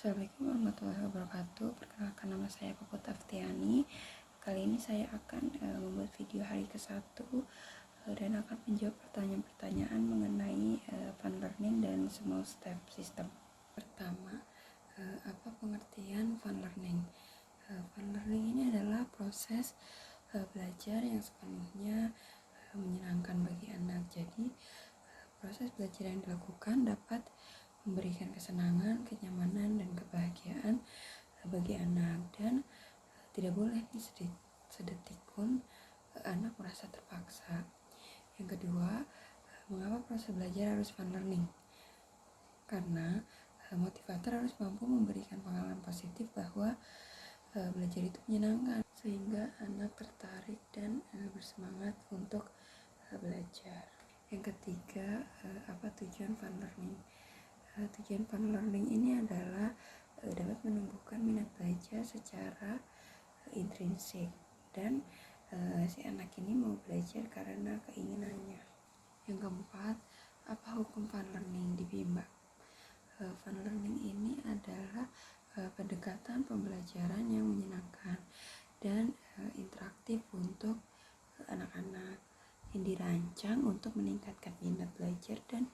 Assalamualaikum warahmatullahi wabarakatuh. Perkenalkan, nama saya Puput Aftiani. Kali ini saya akan membuat video hari ke-1 dan akan menjawab pertanyaan-pertanyaan mengenai fun learning dan small step system. Pertama, apa pengertian fun learning? Fun learning ini adalah proses belajar yang sepenuhnya menyenangkan bagi anak. Jadi proses belajar yang dilakukan dapat memberikan kesenangan, kenyamanan, dan kebahagiaan bagi anak, dan tidak boleh sedetik pun anak merasa terpaksa. Yang kedua, mengapa proses belajar harus fun learning? Karena motivator harus mampu memberikan pengalaman positif bahwa belajar itu menyenangkan, sehingga anak tertarik dan bersemangat untuk belajar. Yang ketiga, apa tujuan fun learning? Tujuan fun learning ini adalah dapat menumbuhkan minat belajar secara intrinsik, dan si anak ini mau belajar karena keinginannya. Yang keempat, apa hukum fun learning di bimbang? Fun learning ini adalah pendekatan pembelajaran yang menyenangkan dan interaktif untuk anak-anak, yang dirancang untuk meningkatkan minat belajar dan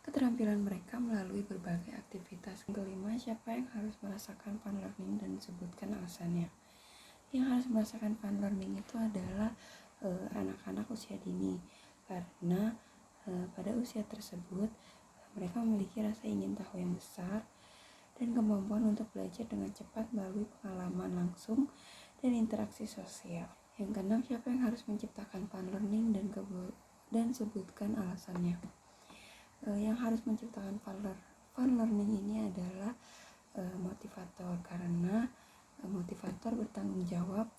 keterampilan mereka melalui berbagai aktivitas. Yang kelima, siapa yang harus merasakan fun learning dan sebutkan alasannya? Yang harus merasakan fun learning itu adalah anak-anak usia dini, karena pada usia tersebut mereka memiliki rasa ingin tahu yang besar dan kemampuan untuk belajar dengan cepat melalui pengalaman langsung dan interaksi sosial. Yang keenam, siapa yang harus menciptakan fun learning dan sebutkan alasannya? Yang harus menciptakan fun learning ini adalah motivator, karena motivator bertanggung jawab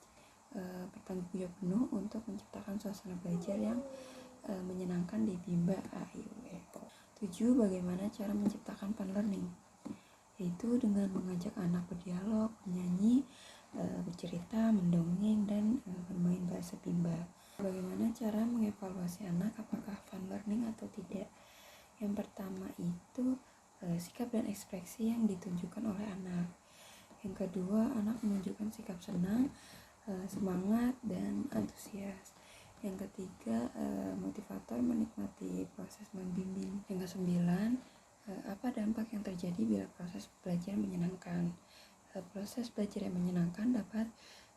penuh untuk menciptakan suasana belajar yang menyenangkan di bimbang AIUE. 7. Bagaimana cara menciptakan fun learning? Yaitu dengan mengajak anak berdialog, bernyanyi, bercerita, mendongeng, dan bermain bahasa bimbang. Bagaimana cara mengevaluasi anak apakah fun learning atau tidak? Yang pertama itu sikap dan ekspresi yang ditunjukkan oleh anak. Yang kedua, anak menunjukkan sikap senang, semangat, dan antusias. Yang ketiga, motivator menikmati proses membimbing. Yang kesembilan, apa dampak yang terjadi bila proses belajar menyenangkan? Proses belajar yang menyenangkan dapat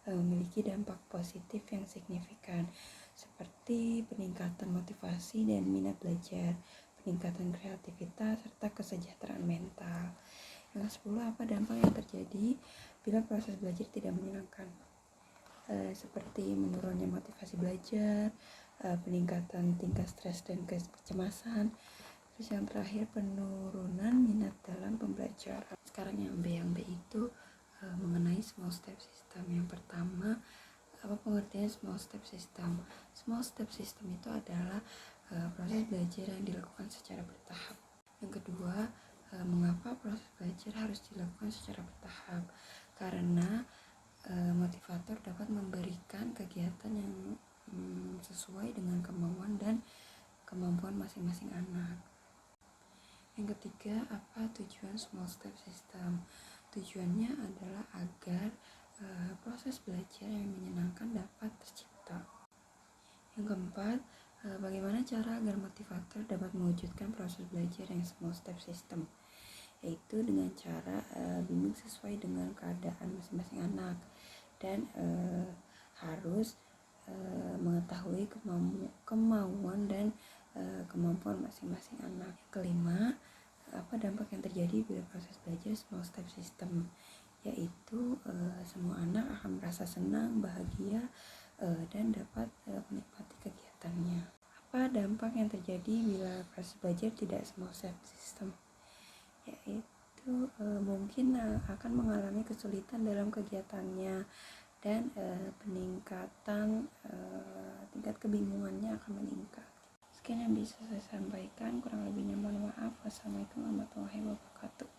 memiliki dampak positif yang signifikan, seperti peningkatan motivasi dan minat belajar, peningkatan kreativitas, serta kesejahteraan mental. Yang 10, apa dampak yang terjadi bila proses belajar tidak menyenangkan? Seperti menurunnya motivasi belajar, peningkatan tingkat stres dan kecemasan. Terus yang terakhir, penurunan minat dalam pembelajaran. Sekarang yang B itu mengenai small step system. Yang pertama, apa pengertian small step system? Small step system itu adalah proses belajar yang dilakukan secara bertahap. Yang kedua, mengapa proses belajar harus dilakukan secara bertahap? Karena motivator dapat memberikan kegiatan yang sesuai dengan kemauan dan kemampuan masing-masing anak. Yang ketiga, apa tujuan small step system? Tujuannya adalah agar proses belajar yang menyenangkan dapat tercipta. Yang keempat, bagaimana cara agar motivator dapat mewujudkan proses belajar yang small step system? Yaitu dengan cara bimbing sesuai dengan keadaan masing-masing anak, dan harus mengetahui kemauan dan kemampuan masing-masing anak. Kelima, apa dampak yang terjadi bila proses belajar small step system? Yaitu semua anak akan merasa senang, bahagia, dan dapat menikmati kegiatannya. Apa dampak yang terjadi bila proses belajar tidak small step system? Yaitu mungkin akan mengalami kesulitan dalam kegiatannya, dan peningkatan tingkat kebingungannya akan meningkat. Sekian yang bisa saya sampaikan, kurang lebihnya mohon maaf. Wassalamualaikum warahmatullahi wabarakatuh.